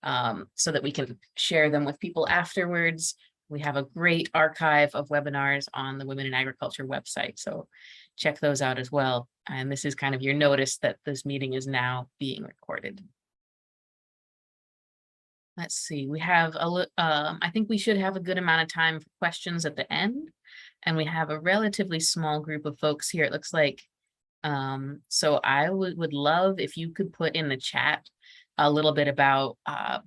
so that we can share them with people afterwards. We have a great archive of webinars on the Women in Agriculture website, so check those out as well. And this is kind of your notice that this meeting is now being recorded. Let's see, we have I think we should have a good amount of time for questions at the end. And we have a relatively small group of folks here, it looks like. So I would love if you could put in the chat a little bit about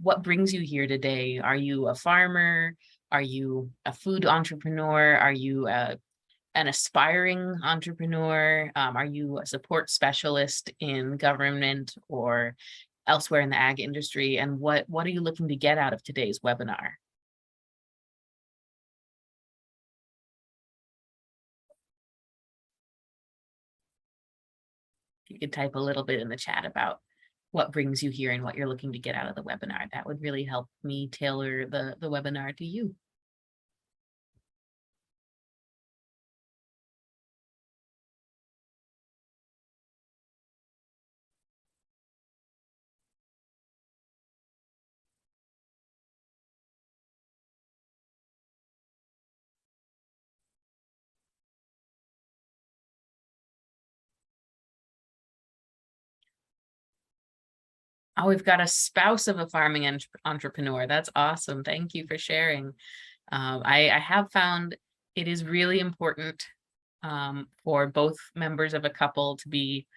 what brings you here today. Are you a farmer? Are you a food entrepreneur? Are you an aspiring entrepreneur? Are you a support specialist in government or elsewhere in the ag industry? And what are you looking to get out of today's webinar? If you could type a little bit in the chat about what brings you here and what you're looking to get out of the webinar, that would really help me tailor the webinar to you. Oh, we've got a spouse of a farming entrepreneur. That's awesome. Thank you for sharing. I have found it is really important for both members of a couple to be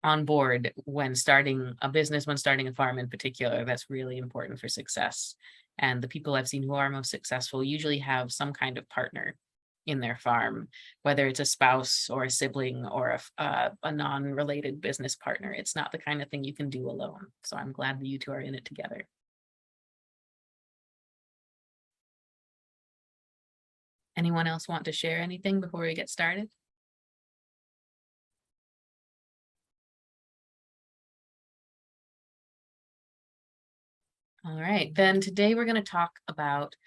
on board when starting a business, when starting a farm in particular. That's really important for success. And the people I've seen who are most successful usually have some kind of partner in their farm, whether it's a spouse or a sibling or a non-related business partner. It's not the kind of thing you can do alone. So I'm glad that you two are in it together. Anyone else want to share anything before we get started? All right, then today we're going to talk about,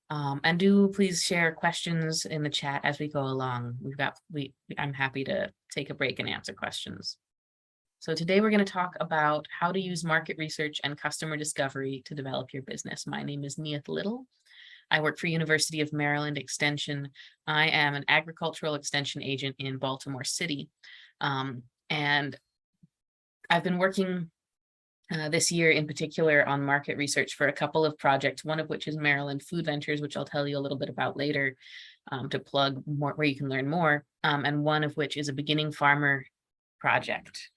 and do please share questions in the chat as we go along. I'm happy to take a break and answer questions. So today we're going to talk about how to use market research and customer discovery to develop your business. My name is Neith Little. I work for University of Maryland Extension. I am an agricultural extension agent in Baltimore City. And I've been working this year in particular on market research for a couple of projects, one of which is Maryland Food Ventures, which I'll tell you a little bit about later to plug more where you can learn more, and one of which is a beginning farmer project.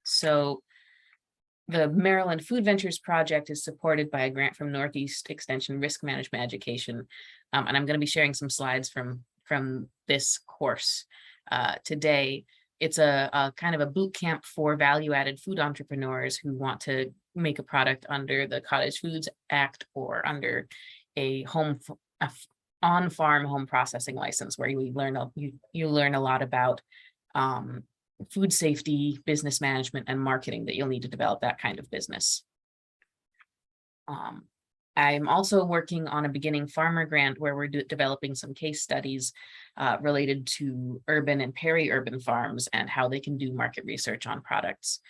So the Maryland Food Ventures project is supported by a grant from Northeast Extension Risk Management Education, and I'm going to be sharing some slides from this course today. It's a kind of a boot camp for value-added food entrepreneurs who want to make a product under the Cottage Foods Act or under a on-farm home processing license, where you learn a lot about food safety, business management, and marketing that you'll need to develop that kind of business. I'm also working on a beginning farmer grant where we're developing some case studies related to urban and peri-urban farms and how they can do market research on products.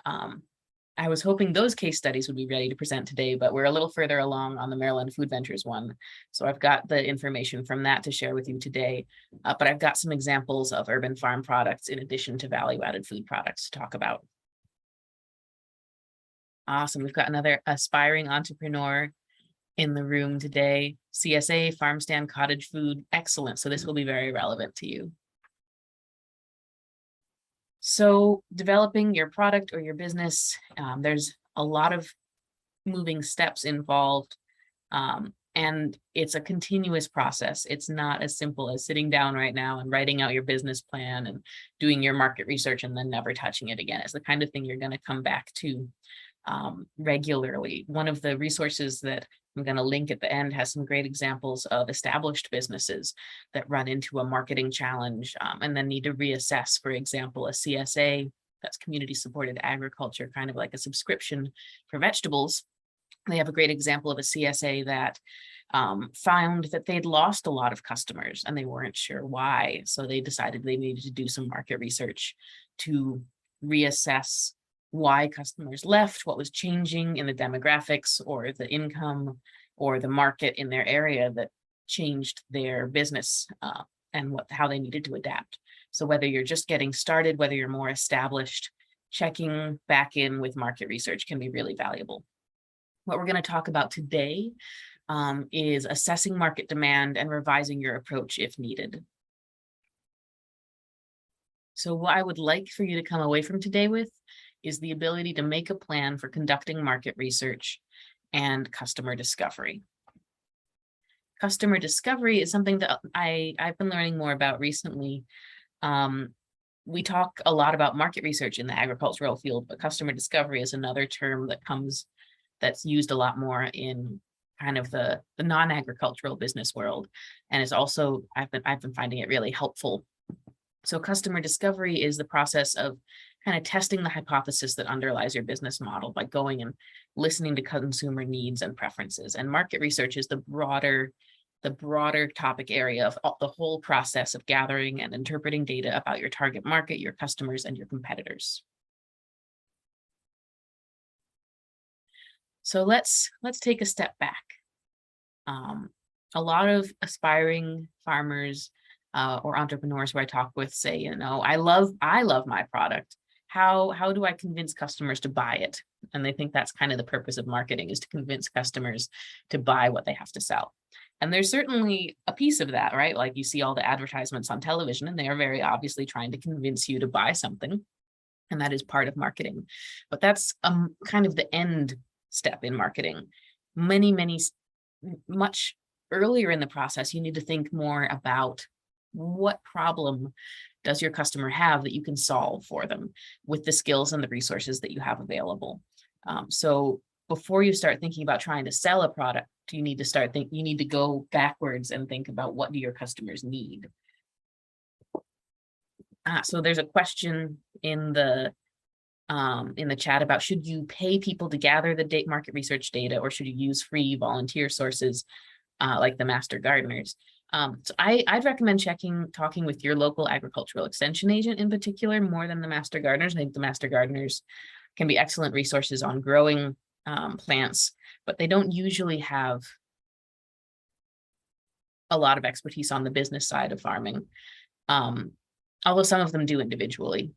I was hoping those case studies would be ready to present today, but we're a little further along on the Maryland Food Ventures one. So I've got the information from that to share with you today, but I've got some examples of urban farm products in addition to value-added food products to talk about. Awesome, we've got another aspiring entrepreneur in the room today. CSA, farm stand, cottage food, excellent. So this will be very relevant to you. So developing your product or your business, there's a lot of moving steps involved, and it's a continuous process. It's not as simple as sitting down right now and writing out your business plan and doing your market research and then never touching it again. It's the kind of thing you're going to come back to regularly. One of the resources that I'm going to link at the end has some great examples of established businesses that run into a marketing challenge and then need to reassess, for example, a CSA, that's community supported agriculture, kind of like a subscription for vegetables. They have a great example of a CSA that found that they'd lost a lot of customers and they weren't sure why. So they decided they needed to do some market research to reassess why customers left, what was changing in the demographics or the income or the market in their area that changed their business and how they needed to adapt. So whether you're just getting started, whether you're more established, checking back in with market research can be really valuable. What we're going to talk about today is assessing market demand and revising your approach if needed. So what I would like for you to come away from today with is the ability to make a plan for conducting market research and customer discovery. Customer discovery is something that I've been learning more about recently. We talk a lot about market research in the agricultural field, but customer discovery is another term that's used a lot more in kind of the non-agricultural business world. And it's also, I've been finding it really helpful. So customer discovery is the process of kind of testing the hypothesis that underlies your business model by going and listening to consumer needs and preferences. And market research is the broader topic area of the whole process of gathering and interpreting data about your target market, your customers, and your competitors. So let's take a step back. A lot of aspiring farmers or entrepreneurs who I talk with say, you know, I love my product. How do I convince customers to buy it? And they think that's kind of the purpose of marketing, is to convince customers to buy what they have to sell. And there's certainly a piece of that, right? Like you see all the advertisements on television and they are very obviously trying to convince you to buy something. And that is part of marketing. But that's kind of the end step in marketing. Much earlier in the process, you need to think more about what problem does your customer have that you can solve for them with the skills and the resources that you have available. So before you start thinking about trying to sell a product, you need to go backwards and think about, what do your customers need? So there's a question in the chat about, should you pay people to gather the market research data, or should you use free volunteer sources like the master gardeners? So I'd recommend talking with your local agricultural extension agent in particular, more than the master gardeners. I think the master gardeners can be excellent resources on growing plants, but they don't usually have a lot of expertise on the business side of farming. Although some of them do individually.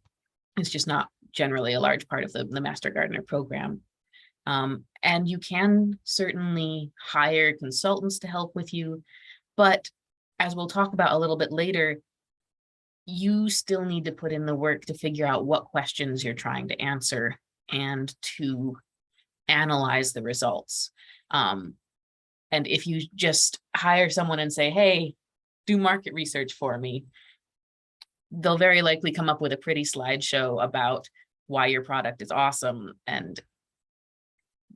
It's just not generally a large part of the master gardener program. And you can certainly hire consultants to help with you, but as we'll talk about a little bit later, you still need to put in the work to figure out what questions you're trying to answer and to analyze the results. And if you just hire someone and say, hey, do market research for me, they'll very likely come up with a pretty slideshow about why your product is awesome and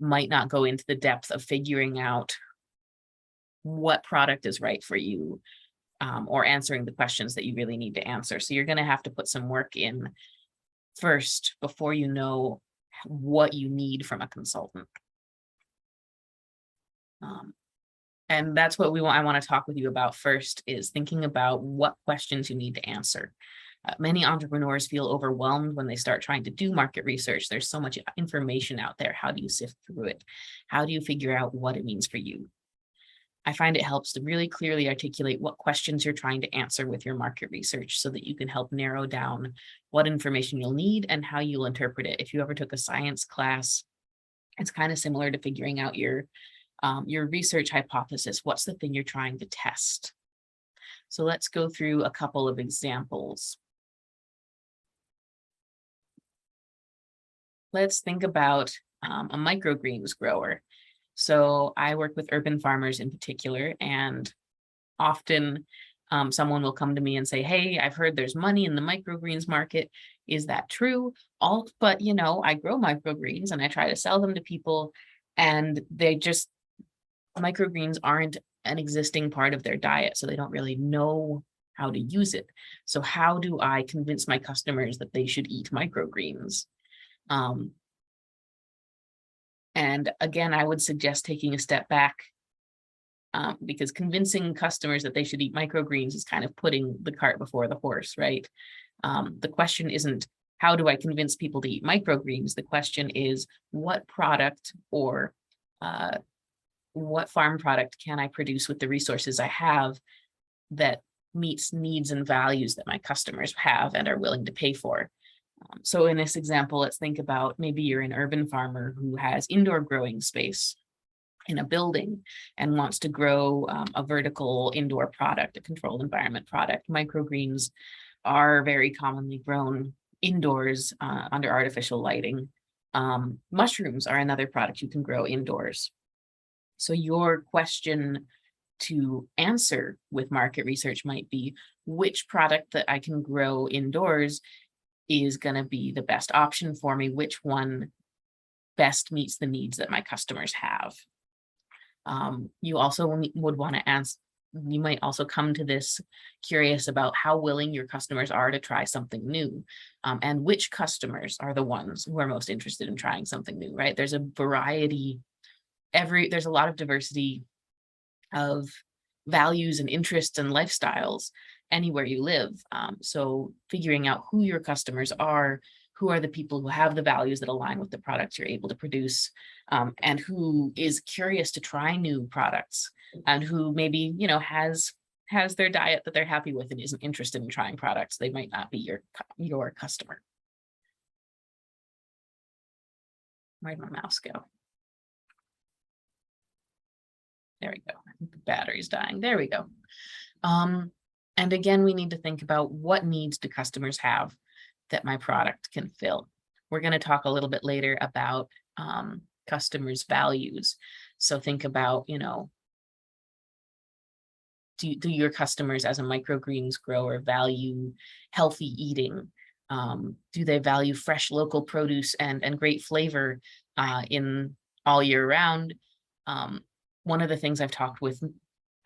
might not go into the depth of figuring out what product is right for you, or answering the questions that you really need to answer. So you're going to have to put some work in first before you know what you need from a consultant. And that's what I want to talk with you about first, is thinking about what questions you need to answer. Many entrepreneurs feel overwhelmed when they start trying to do market research. There's so much information out there. How do you sift through it? How do you figure out what it means for you? I find it helps to really clearly articulate what questions you're trying to answer with your market research, so that you can help narrow down what information you'll need and how you'll interpret it. If you ever took a science class, it's kind of similar to figuring out your research hypothesis. What's the thing you're trying to test? So let's go through a couple of examples. Let's think about a microgreens grower. So I work with urban farmers in particular, and often someone will come to me and say, hey, I've heard there's money in the microgreens market. Is that true? But you know, I grow microgreens and I try to sell them to people, and microgreens aren't an existing part of their diet, so they don't really know how to use it. So how do I convince my customers that they should eat microgreens? And again, I would suggest taking a step back, because convincing customers that they should eat microgreens is kind of putting the cart before the horse, right? The question isn't how do I convince people to eat microgreens? The question is, what product or what farm product can I produce with the resources I have that meets needs and values that my customers have and are willing to pay for? So in this example, let's think about maybe you're an urban farmer who has indoor growing space in a building and wants to grow a vertical indoor product, a controlled environment product. Microgreens are very commonly grown indoors under artificial lighting. Mushrooms are another product you can grow indoors. So your question to answer with market research might be, which product that I can grow indoors is going to be the best option for me? Which one best meets the needs that my customers have? You also would want to ask, you might also come to this curious about how willing your customers are to try something new, and which customers are the ones who are most interested in trying something new, right? There's a variety, there's a lot of diversity of values and interests and lifestyles anywhere you live. So figuring out who your customers are, who are the people who have the values that align with the products you're able to produce, and who is curious to try new products, and who maybe, you know, has their diet that they're happy with and isn't interested in trying products. They might not be your customer. Where'd my mouse go? There we go. I think the battery's dying. There we go. And again, we need to think about what needs do customers have that my product can fill. We're going to talk a little bit later about customers' values. So think about, you know, do your customers as a microgreens grower value healthy eating? Do they value fresh local produce and great flavor in all year round? One of the things I've talked with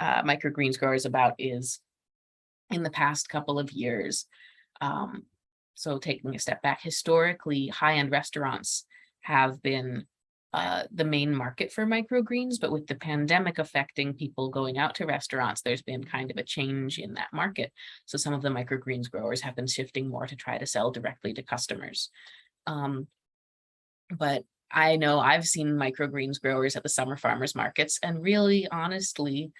microgreens growers about is in the past couple of years, so taking a step back, historically, high-end restaurants have been the main market for microgreens, but with the pandemic affecting people going out to restaurants, there's been kind of a change in that market. So some of the microgreens growers have been shifting more to try to sell directly to customers. But I know I've seen microgreens growers at the summer farmers markets, and really, honestly,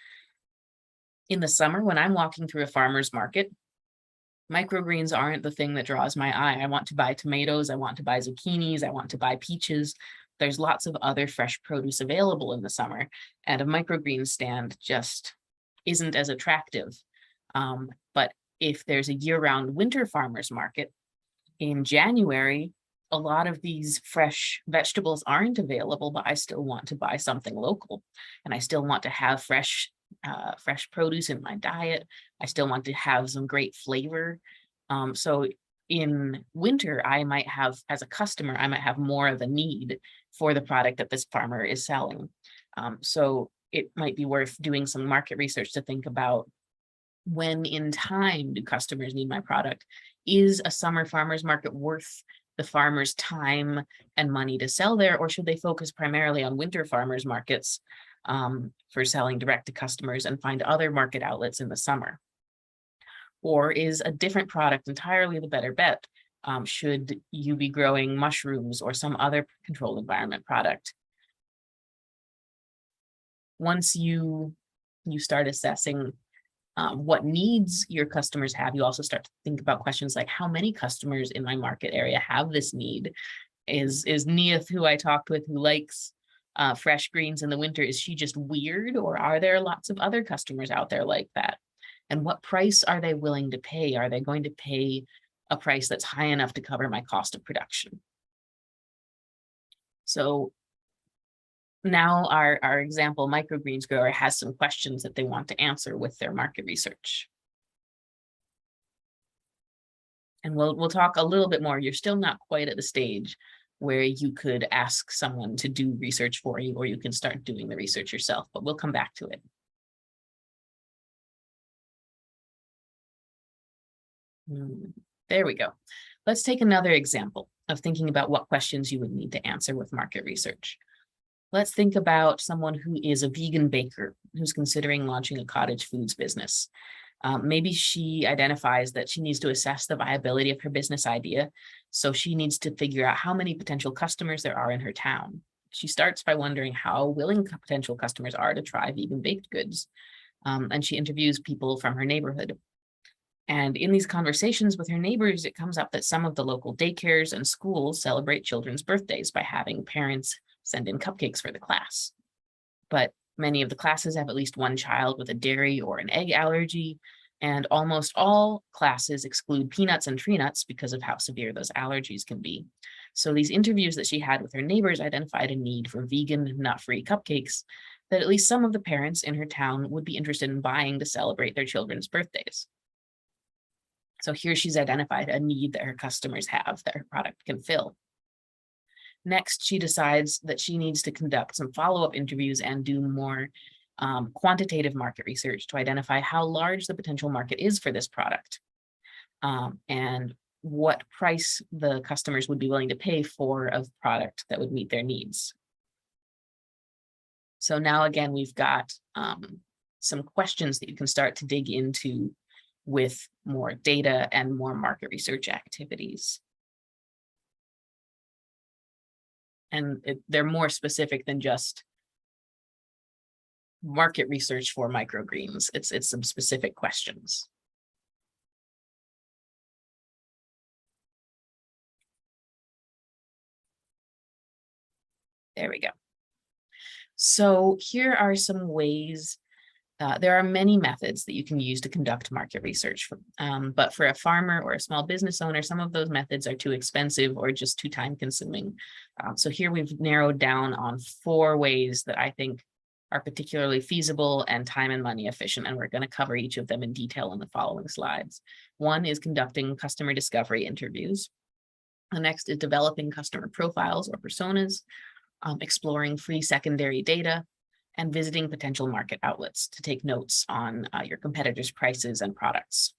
in the summer when I'm walking through a farmer's market, microgreens aren't the thing that draws my eye. I want to buy tomatoes, I want to buy zucchinis, I want to buy peaches. There's lots of other fresh produce available in the summer, and a microgreen stand just isn't as attractive. But if there's a year-round winter farmers market in January, a lot of these fresh vegetables aren't available, but I still want to buy something local, and I still want to have fresh produce in my diet. I still want to have some great flavor. So in winter, I might have, as a customer, I might have more of a need for the product that this farmer is selling. So it might be worth doing some market research to think about, when in time do customers need my product? Is a summer farmers market worth the farmer's time and money to sell there, or should they focus primarily on winter farmers markets for selling direct to customers and find other market outlets in the summer? Or is a different product entirely the better bet? Should you be growing mushrooms or some other controlled environment product? Once you start assessing what needs your customers have, you also start to think about questions like, how many customers in my market area have this need? Is Neith, who I talked with, who likes fresh greens in the winter, is she just weird, or are there lots of other customers out there like that? And what price are they willing to pay? Are they going to pay a price that's high enough to cover my cost of production? So now our example microgreens grower has some questions that they want to answer with their market research. And we'll talk a little bit more. You're still not quite at the stage where you could ask someone to do research for you, or you can start doing the research yourself, but we'll come back to it. There we go. Let's take another example of thinking about what questions you would need to answer with market research. Let's think about someone who is a vegan baker who's considering launching a cottage foods business. Maybe she identifies that she needs to assess the viability of her business idea. So she needs to figure out how many potential customers there are in her town. She starts by wondering how willing potential customers are to try vegan baked goods. And she interviews people from her neighborhood. And in these conversations with her neighbors, it comes up that some of the local daycares and schools celebrate children's birthdays by having parents send in cupcakes for the class. But many of the classes have at least one child with a dairy or an egg allergy, and almost all classes exclude peanuts and tree nuts because of how severe those allergies can be. So these interviews that she had with her neighbors identified a need for vegan, nut-free cupcakes that at least some of the parents in her town would be interested in buying to celebrate their children's birthdays. So here she's identified a need that her customers have that her product can fill. Next, she decides that she needs to conduct some follow-up interviews and do more quantitative market research to identify how large the potential market is for this product, and what price the customers would be willing to pay for a product that would meet their needs. So now again, we've got some questions that you can start to dig into with more data and more market research activities. And they're more specific than just market research for microgreens. It's some specific questions. There we go. So here are some ways. There are many methods that you can use to conduct market research, but for a farmer or a small business owner, some of those methods are too expensive or just too time consuming. So here we've narrowed down on 4 ways that I think are particularly feasible and time and money efficient, and we're going to cover each of them in detail in the following slides. One is conducting customer discovery interviews. The next is developing customer profiles or personas, exploring free secondary data, and visiting potential market outlets to take notes on your competitors' prices and products.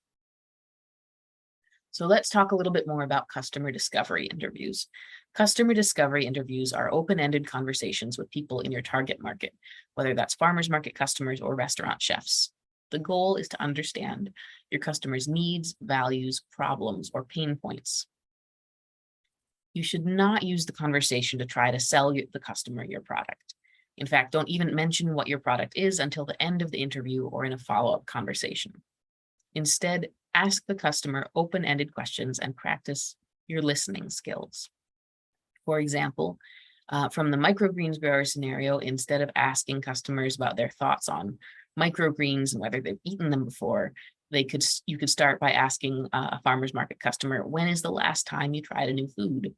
So let's talk a little bit more about customer discovery interviews. Customer discovery interviews are open-ended conversations with people in your target market, whether that's farmers market customers or restaurant chefs. The goal is to understand your customers' needs, values, problems, or pain points. You should not use the conversation to try to sell the customer your product. In fact, don't even mention what your product is until the end of the interview or in a follow-up conversation. Instead, ask the customer open-ended questions and practice your listening skills. For example, from the microgreens grower scenario, instead of asking customers about their thoughts on microgreens and whether they've eaten them before, you could start by asking a farmer's market customer, when is the last time you tried a new food?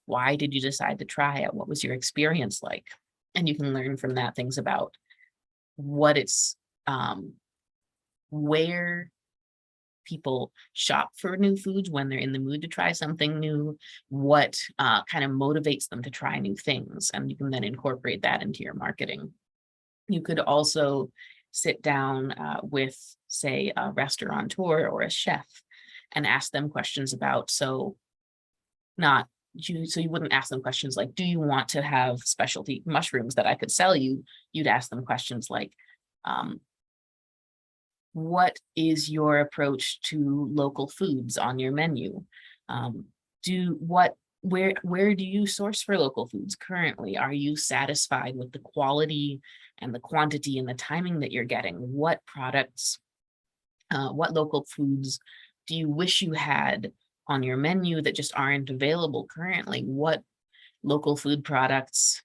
Why did you decide to try it? What was your experience like? And you can learn from that things about what it's, where people shop for new foods when they're in the mood to try something new, what kind of motivates them to try new things. And you can then incorporate that into your marketing. You could also sit down with, say, a restaurateur or a chef and ask them questions about, so you wouldn't ask them questions like, do you want to have specialty mushrooms that I could sell you? You'd ask them questions like, what is your approach to local foods on your menu? Where do you source for local foods currently? Are you satisfied with the quality and the quantity and the timing that you're getting? What products, what local foods do you wish you had on your menu that just aren't available currently? What local food products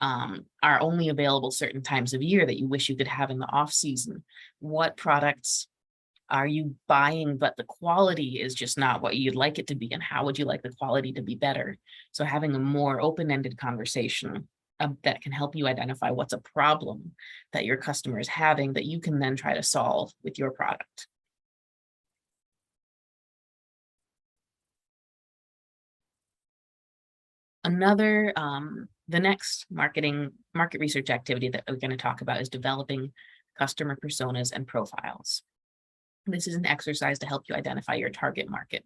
are only available certain times of year that you wish you could have in the off season? What products are you buying, but the quality is just not what you'd like it to be? And how would you like the quality to be better? So having a more open-ended conversation that can help you identify what's a problem that your customer is having that you can then try to solve with your product. Another, the next market research activity that we're going to talk about is developing customer personas and profiles. This is an exercise to help you identify your target market.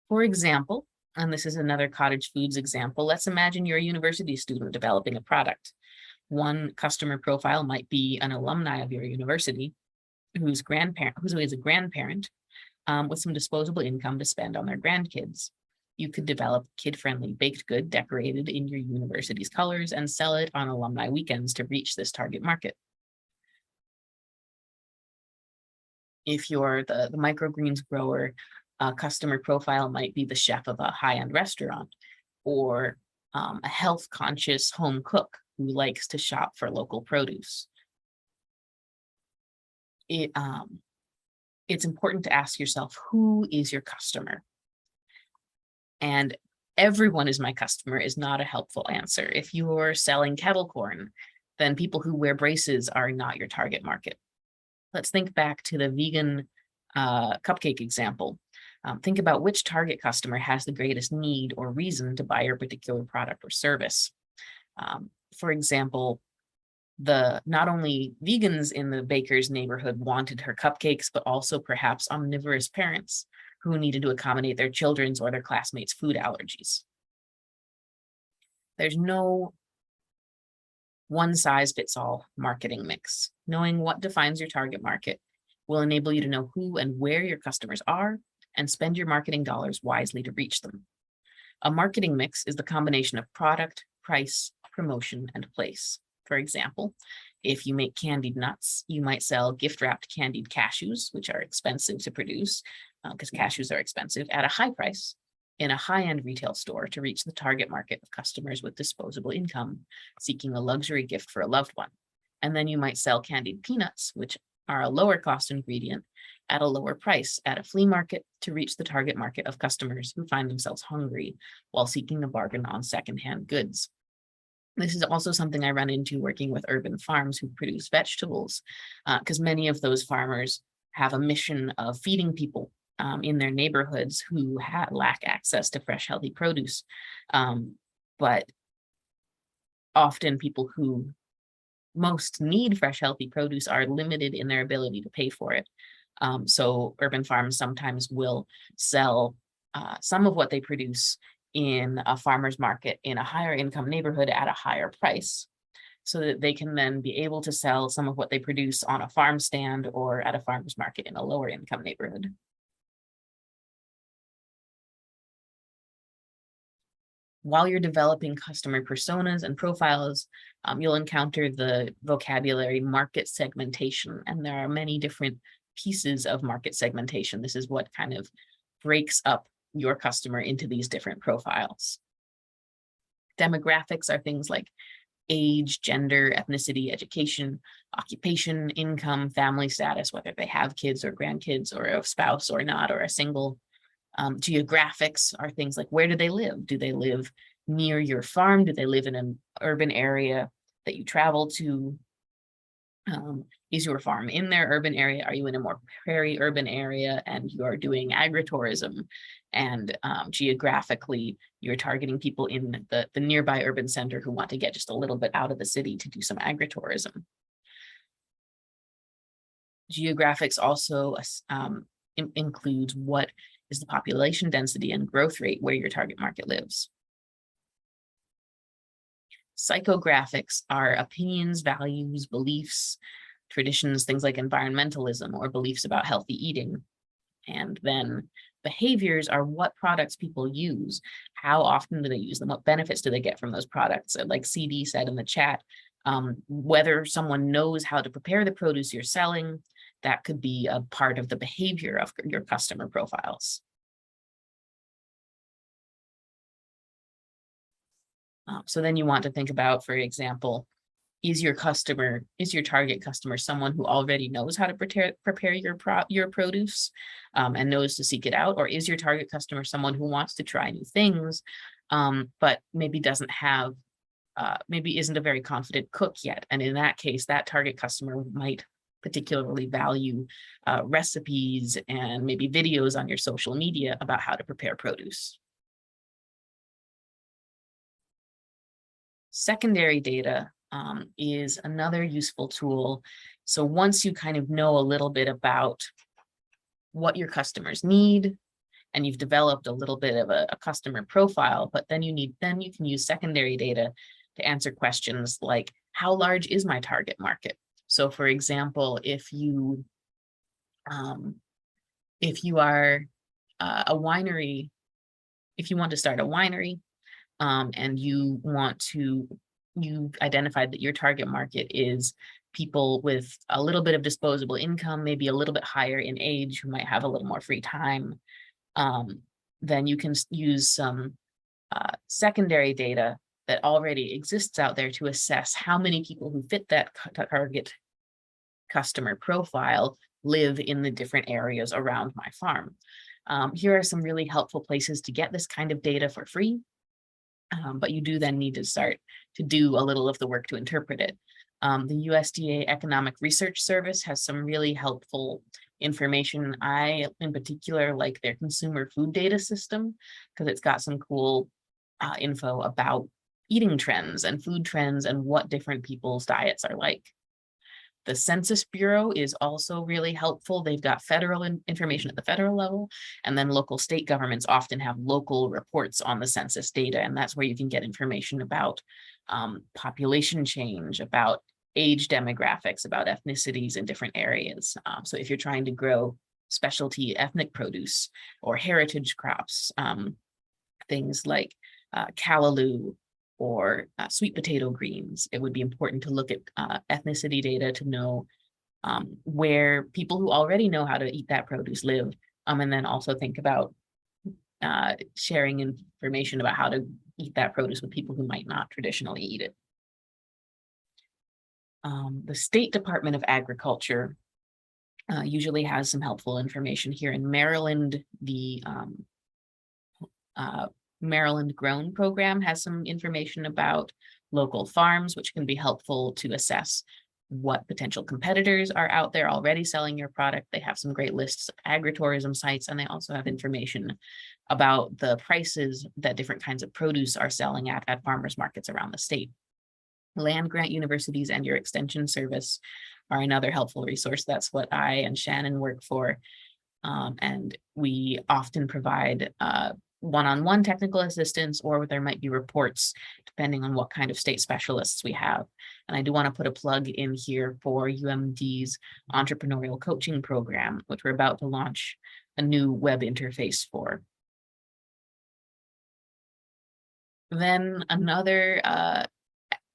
For example, and this is another cottage foods example, let's imagine you're a university student developing a product. One customer profile might be an alumni of your university who is a grandparent with some disposable income to spend on their grandkids. You could develop kid-friendly baked good decorated in your university's colors and sell it on alumni weekends to reach this target market. If you're the microgreens grower, a customer profile might be the chef of a high-end restaurant, or a health-conscious home cook who likes to shop for local produce. It's important to ask yourself, who is your customer? And everyone is my customer is not a helpful answer. If you're selling kettle corn, then people who wear braces are not your target market. Let's think back to the vegan cupcake example. Think about which target customer has the greatest need or reason to buy your particular product or service. For example, not only vegans in the baker's neighborhood wanted her cupcakes, but also perhaps omnivorous parents who needed to accommodate their children's or their classmates' food allergies. There's no one-size-fits-all marketing mix. Knowing what defines your target market will enable you to know who and where your customers are and spend your marketing dollars wisely to reach them. A marketing mix is the combination of product, price, promotion, and place. For example, if you make candied nuts, you might sell gift-wrapped candied cashews, which are expensive to produce because cashews are expensive, at a high price in a high-end retail store to reach the target market of customers with disposable income, seeking a luxury gift for a loved one. And then you might sell candied peanuts, which are a lower cost ingredient, at a lower price at a flea market to reach the target market of customers who find themselves hungry while seeking a bargain on secondhand goods. This is also something I run into working with urban farms who produce vegetables, because many of those farmers have a mission of feeding people in their neighborhoods who lack access to fresh, healthy produce. But often people who most need fresh, healthy produce are limited in their ability to pay for it. So urban farms sometimes will sell some of what they produce in a farmer's market in a higher income neighborhood at a higher price, so that they can then be able to sell some of what they produce on a farm stand or at a farmer's market in a lower income neighborhood. While you're developing customer personas and profiles, you'll encounter the vocabulary market segmentation, and there are many different pieces of market segmentation. This is what kind of breaks up your customer into these different profiles. Demographics are things like age, gender, ethnicity, education, occupation, income, family status, whether they have kids or grandkids or a spouse or not, or a single. Geographics are things like, where do they live? Do they live near your farm? Do they live in an urban area that you travel to? Is your farm in their urban area? Are you in a more peri-urban area and you are doing agritourism? And geographically, you're targeting people in the nearby urban center who want to get just a little bit out of the city to do some agritourism. Geographics also includes what is the population density and growth rate where your target market lives. Psychographics are opinions, values, beliefs, traditions, things like environmentalism or beliefs about healthy eating. And then behaviors are what products people use, how often do they use them, what benefits do they get from those products. Like CD said in the chat, whether someone knows how to prepare the produce you're selling, that could be a part of the behavior of your customer profiles. So then you want to think about, for example, is your target customer someone who already knows how to prepare your produce and knows to seek it out? Or is your target customer someone who wants to try new things, but maybe doesn't have, maybe isn't a very confident cook yet? And in that case, that target customer might particularly value recipes and maybe videos on your social media about how to prepare produce. Secondary data is another useful tool. So once you kind of know a little bit about what your customers need, and you've developed a little bit of a customer profile, but then you can use secondary data to answer questions like, how large is my target market? So for example, if you If you are a winery, if you want to start a winery, and you've identified that your target market is people with a little bit of disposable income, maybe a little bit higher in age, who might have a little more free time, then you can use some secondary data that already exists out there to assess how many people who fit that target customer profile live in the different areas around my farm. Here are some really helpful places to get this kind of data for free, but you do then need to start to do a little of the work to interpret it. The USDA Economic Research Service has some really helpful information. I, in particular, like their consumer food data system because it's got some cool info about eating trends and food trends and what different people's diets are like. The Census Bureau is also really helpful. They've got federal information at the federal level, and then local state governments often have local reports on the census data, and that's where you can get information about population change, about age demographics, about ethnicities in different areas. So if you're trying to grow specialty ethnic produce or heritage crops, things like callaloo or sweet potato greens, it would be important to look at ethnicity data to know where people who already know how to eat that produce live, and then also think about sharing information about how to eat that produce with people who might not traditionally eat it. The State Department of Agriculture usually has some helpful information here. In Maryland, the Maryland Grown program has some information about local farms, which can be helpful to assess what potential competitors are out there already selling your product. They have some great lists of agritourism sites, and they also have information about the prices that different kinds of produce are selling at farmers markets around the state. Land grant universities and your extension service are another helpful resource. That's what I and Shannon work for. And we often provide one-on-one technical assistance, or there might be reports depending on what kind of state specialists we have. And I do want to put a plug in here for UMD's Entrepreneurial Coaching Program, which we're about to launch a new web interface for. Then another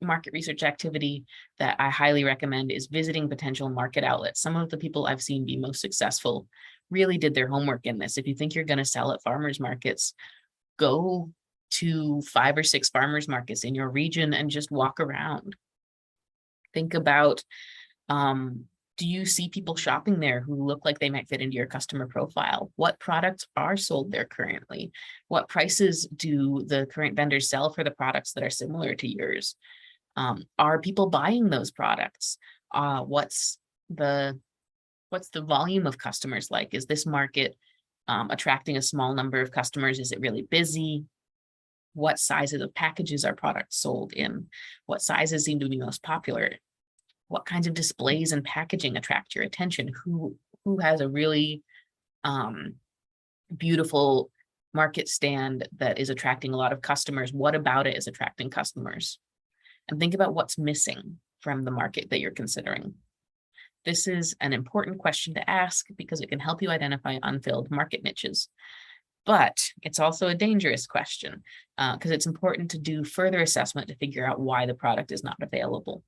market research activity that I highly recommend is visiting potential market outlets. Some of the people I've seen be most successful really did their homework in this. If you think you're going to sell at farmers markets, go to 5 or 6 farmers markets in your region and just walk around. Think about, do you see people shopping there who look like they might fit into your customer profile? What products are sold there currently? What prices do the current vendors sell for the products that are similar to yours? Are people buying those products? What's the volume of customers like? Is this market attracting a small number of customers? Is it really busy? What sizes of packages are products sold in? What sizes seem to be most popular? What kinds of displays and packaging attract your attention? Who has a really beautiful market stand that is attracting a lot of customers? What about it is attracting customers? And think about what's missing from the market that you're considering. This is an important question to ask because it can help you identify unfilled market niches. But it's also a dangerous question because it's important to do further assessment to figure out why the product is not available.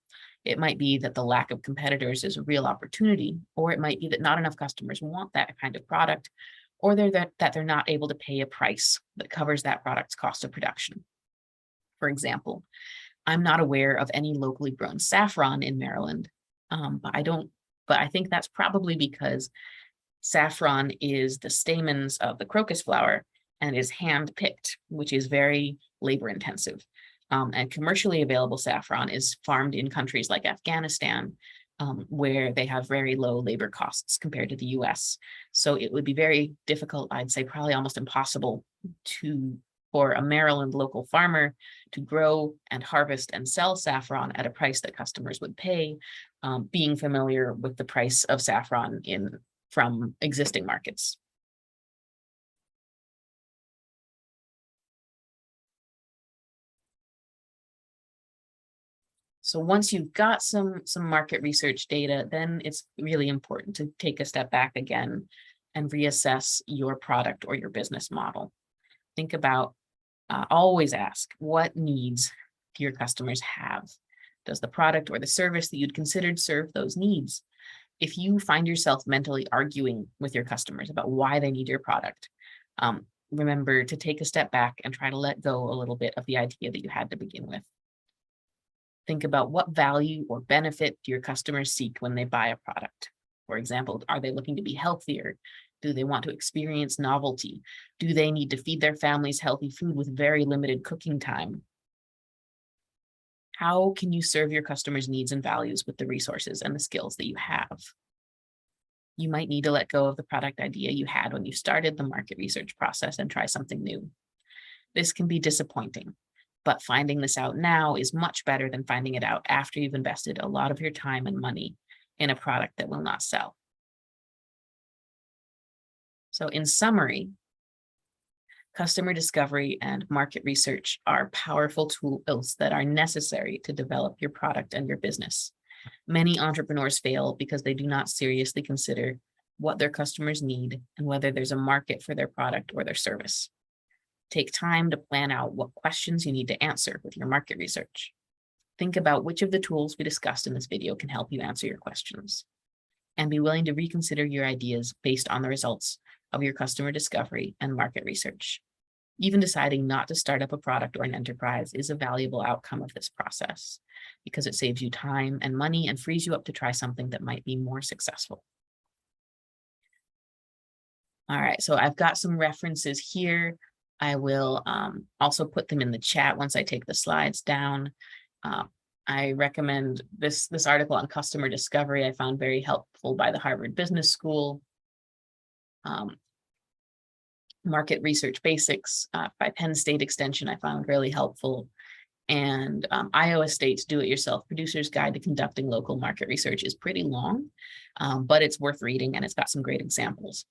It might be that the lack of competitors is a real opportunity, or it might be that not enough customers want that kind of product, or that they're not able to pay a price that covers that product's cost of production. For example, I'm not aware of any locally grown saffron in Maryland, but I think that's probably because saffron is the stamens of the crocus flower and is hand-picked, which is very labor-intensive. And commercially available saffron is farmed in countries like Afghanistan, where they have very low labor costs compared to the US. So it would be very difficult, I'd say probably almost impossible for a Maryland local farmer to grow and harvest and sell saffron at a price that customers would pay, being familiar with the price of saffron from existing markets. So once you've got some market research data, then it's really important to take a step back again and reassess your product or your business model. Think about, always ask, what needs do your customers have? Does the product or the service that you'd considered serve those needs? If you find yourself mentally arguing with your customers about why they need your product, remember to take a step back and try to let go a little bit of the idea that you had to begin with. Think about what value or benefit do your customers seek when they buy a product. For example, are they looking to be healthier? Do they want to experience novelty? Do they need to feed their families healthy food with very limited cooking time? How can you serve your customers' needs and values with the resources and the skills that you have? You might need to let go of the product idea you had when you started the market research process and try something new. This can be disappointing, but finding this out now is much better than finding it out after you've invested a lot of your time and money in a product that will not sell. So in summary, customer discovery and market research are powerful tools that are necessary to develop your product and your business. Many entrepreneurs fail because they do not seriously consider what their customers need and whether there's a market for their product or their service. Take time to plan out what questions you need to answer with your market research. Think about which of the tools we discussed in this video can help you answer your questions. And be willing to reconsider your ideas based on the results of your customer discovery and market research. Even deciding not to start up a product or an enterprise is a valuable outcome of this process because it saves you time and money and frees you up to try something that might be more successful. All right, so I've got some references here. I will also put them in the chat once I take the slides down. I recommend this article on customer discovery I found very helpful by the Harvard Business School. Market Research Basics by Penn State Extension I found really helpful. And Iowa State's Do-It-Yourself Producer's Guide to Conducting Local Market Research is pretty long, but it's worth reading and it's got some great examples.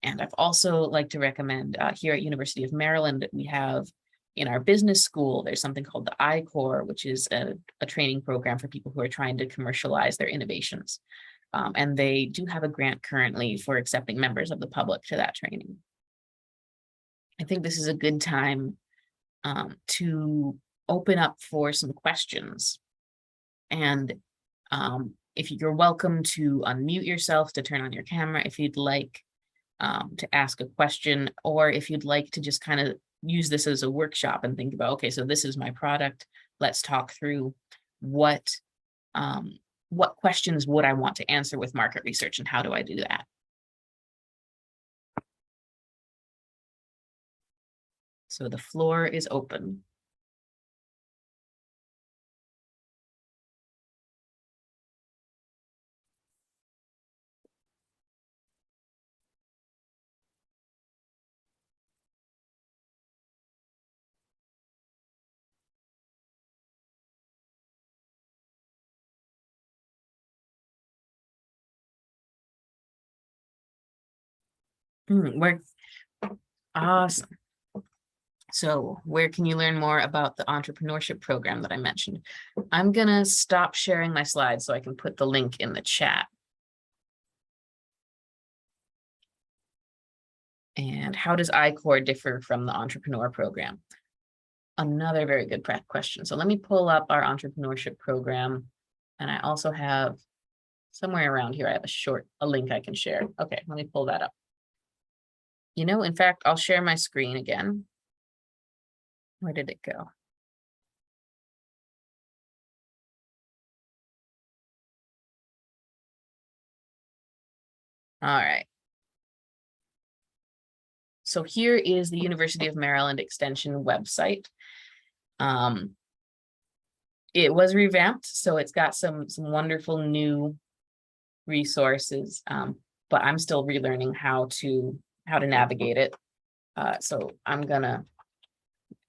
And I've also like to recommend here at University of Maryland, we have in our business school, there's something called the I-Corps, which is a training program for people who are trying to commercialize their innovations. And they do have a grant currently for accepting members of the public to that training. I think this is a good time to open up for some questions. And if you're welcome to unmute yourself, to turn on your camera if you'd like to ask a question, or if you'd like to just kind of use this as a workshop and think about, okay, so this is my product. Let's talk through what questions would I want to answer with market research and how do I do that? So the floor is open. Awesome. So where can you learn more about the entrepreneurship program that I mentioned? I'm gonna stop sharing my slides so I can put the link in the chat. And how does I-Corps differ from the entrepreneur program? Another very good question. So let me pull up our entrepreneurship program. And I also have somewhere around here, I have a link I can share. Okay, let me pull that up. You know, in fact, I'll share my screen again. Where did it go? All right. So here is the University of Maryland Extension website. It was revamped, so it's got some wonderful new resources, but I'm still relearning how to navigate it. So I'm gonna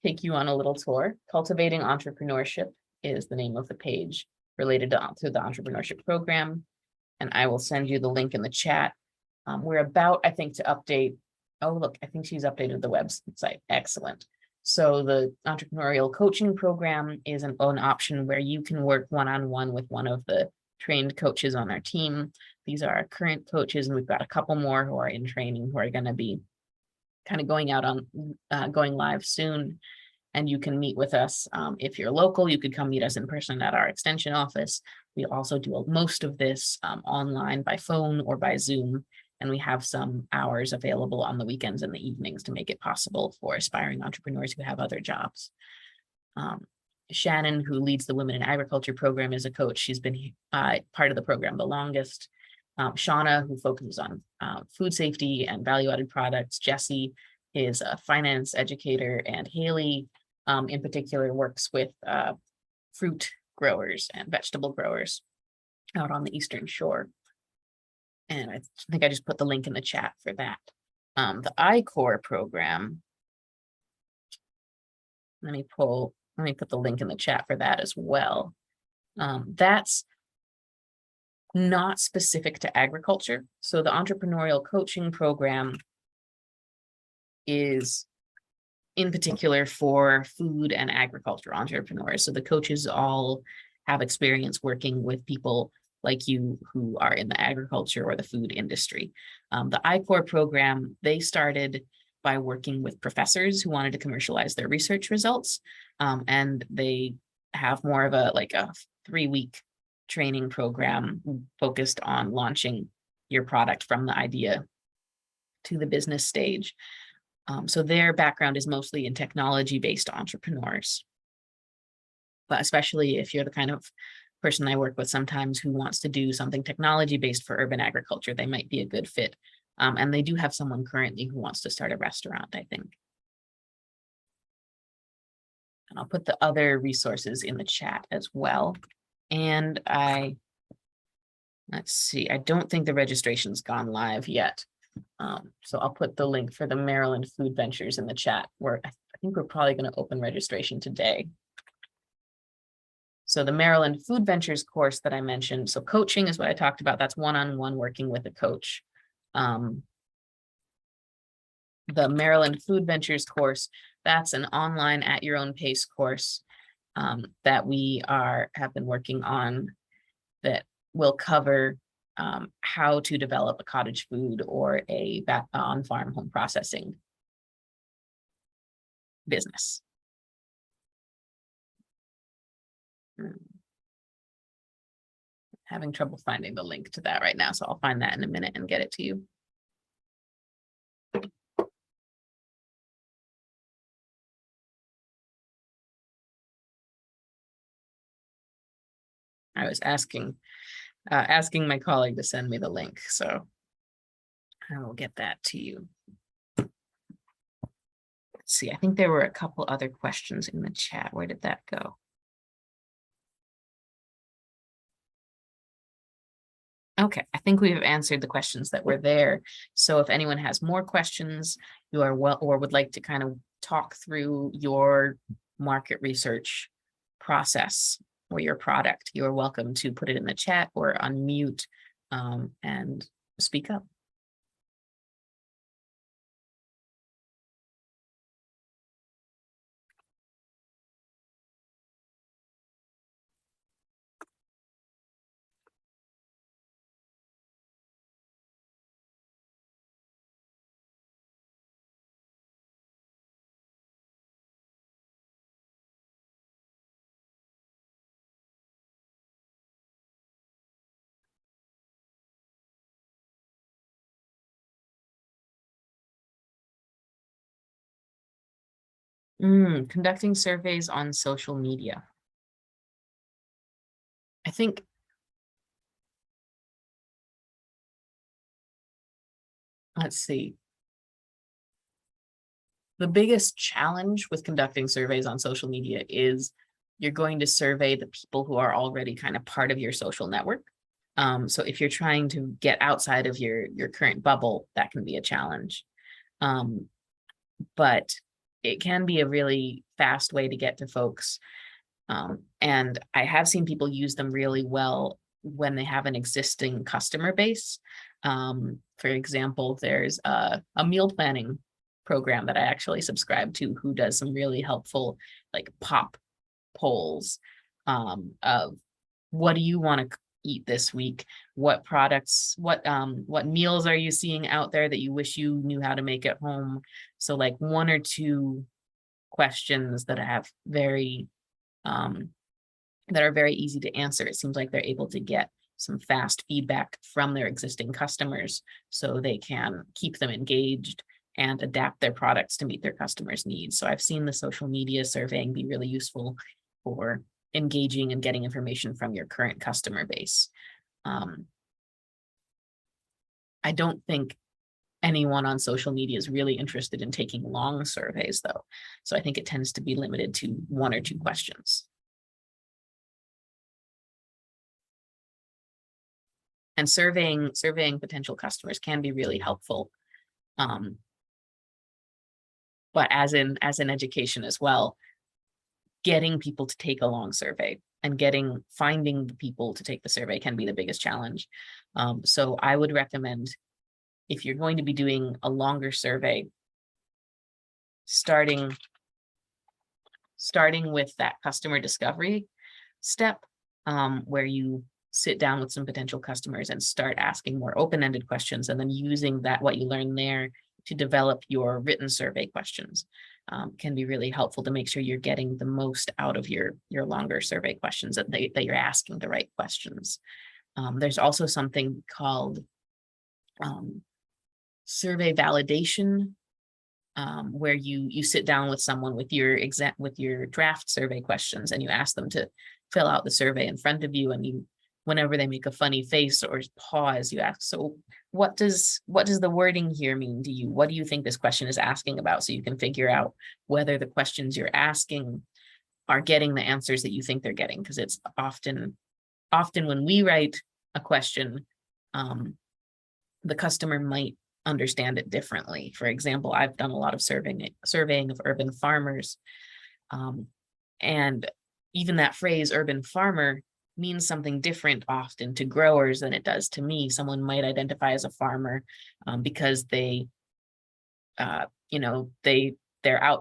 take you on a little tour. Cultivating Entrepreneurship is the name of the page related to the entrepreneurship program, and I will send you the link in the chat. We're about, I think, to update. Oh, look, I think she's updated the website. Excellent. So the entrepreneurial coaching program is an option where you can work one-on-one with one of the trained coaches on our team. These are our current coaches, and we've got a couple more who are in training who are going to be kind of going out on going live soon. And you can meet with us. If you're local, you could come meet us in person at our extension office. We also do most of this online by phone or by Zoom. And we have some hours available on the weekends and the evenings to make it possible for aspiring entrepreneurs who have other jobs. Shannon, who leads the Women in Agriculture program, is a coach. She's been part of the program the longest. Shauna, who focuses on food safety and value-added products. Jesse is a finance educator, and Haley, in particular, works with fruit growers and vegetable growers out on the Eastern Shore. And I think I just put the link in the chat for that. The I-Core program, let me put the link in the chat for that as well. That's not specific to agriculture. So the entrepreneurial coaching program is in particular for food and agriculture entrepreneurs. So the coaches all have experience working with people like you who are in the agriculture or the food industry. The I-Core program, they started by working with professors who wanted to commercialize their research results. And they have more of a 3-week training program focused on launching your product from the idea to the business stage. So their background is mostly in technology-based entrepreneurs. But especially if you're the kind of person I work with sometimes who wants to do something technology-based for urban agriculture, they might be a good fit. And they do have someone currently who wants to start a restaurant, I think. And I'll put the other resources in the chat as well. And let's see, I don't think the registration's gone live yet. So I'll put the link for the Maryland Food Ventures in the chat, where I think we're probably going to open registration today. So the Maryland Food Ventures course that I mentioned, so coaching is what I talked about. That's one-on-one working with a coach. The Maryland Food Ventures course, that's an online at your own pace course that we have been working on, that will cover how to develop a cottage food or a on-farm home processing business. Having trouble finding the link to that right now, so I'll find that in a minute and get it to you. I was asking my colleague to send me the link, so I will get that to you. Let's see, I think there were a couple other questions in the chat. Where did that go? Okay, I think we have answered the questions that were there. So if anyone has more questions, you are or would like to kind of talk through your market research process or your product, you are welcome to put it in the chat or unmute and speak up. Conducting surveys on social media. I think let's see. The biggest challenge with conducting surveys on social media is you're going to survey the people who are already kind of part of your social network. So if you're trying to get outside of your current bubble, that can be a challenge. But it can be a really fast way to get to folks. And I have seen people use them really well when they have an existing customer base. For example, there's a meal planning program that I actually subscribe to, who does some really helpful like pop polls of what do you want to eat this week? What products, what meals are you seeing out there that you wish you knew how to make at home? So like one or two questions that have very that are very easy to answer. It seems like they're able to get some fast feedback from their existing customers so they can keep them engaged and adapt their products to meet their customers' needs. So I've seen the social media surveying be really useful for engaging and getting information from your current customer base. I don't think anyone on social media is really interested in taking long surveys though. So I think it tends to be limited to one or two questions. And surveying potential customers can be really helpful. But as in education as well, getting people to take a long survey and finding the people to take the survey can be the biggest challenge. So I would recommend, if you're going to be doing a longer survey, starting with that customer discovery step, where you sit down with some potential customers and start asking more open-ended questions, and then using that, what you learn there, to develop your written survey questions. Can be really helpful to make sure you're getting the most out of your longer survey questions, that you're asking the right questions. There's also something called survey validation, where you sit down with someone with your draft survey questions, and you ask them to fill out the survey in front of you, and whenever they make a funny face or pause, you ask, so what does the wording here mean to you? What do you think this question is asking about? So you can figure out whether the questions you're asking are getting the answers that you think they're getting. Because it's often when we write a question, the customer might understand it differently. For example, I've done a lot of surveying of urban farmers. And even that phrase urban farmer means something different often to growers than it does to me. Someone might identify as a farmer because they're out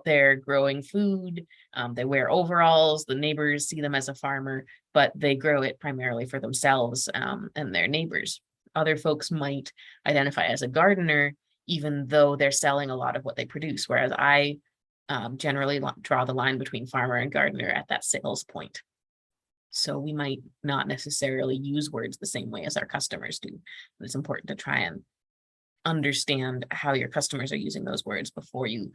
there growing food. They wear overalls. The neighbors see them as a farmer, but they grow it primarily for themselves and their neighbors. Other folks might identify as a gardener, even though they're selling a lot of what they produce. Whereas I generally draw the line between farmer and gardener at that sales point. So we might not necessarily use words the same way as our customers do. But it's important to try and understand how your customers are using those words before you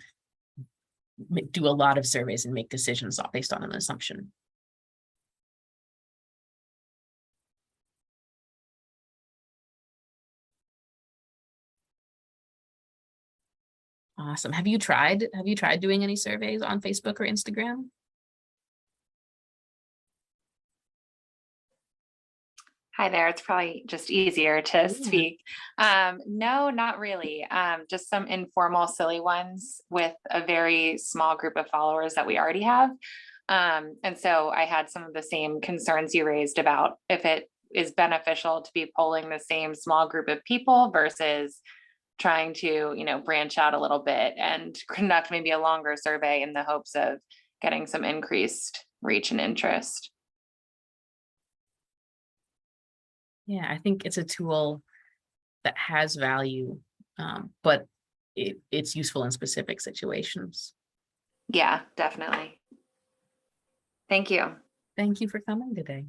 do a lot of surveys and make decisions based on an assumption. Awesome. Have you tried doing any surveys on Facebook or Instagram? Hi there. It's probably just easier to speak. No, not really. Just some informal, silly ones with a very small group of followers that we already have. And so I had some of the same concerns you raised about if it is beneficial to be polling the same small group of people versus trying to, branch out a little bit and conduct maybe a longer survey in the hopes of getting some increased reach and interest. Yeah, I think it's a tool that has value, but it's useful in specific situations. Yeah, definitely. Thank you. Thank you for coming today.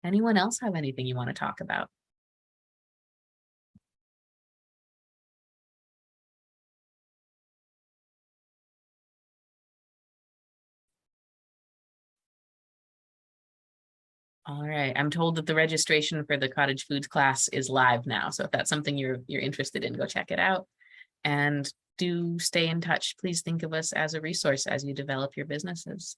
Anyone else have anything you want to talk about? All right, I'm told that the registration for the cottage foods class is live now. So if that's something you're interested in, go check it out. And do stay in touch. Please think of us as a resource as you develop your businesses.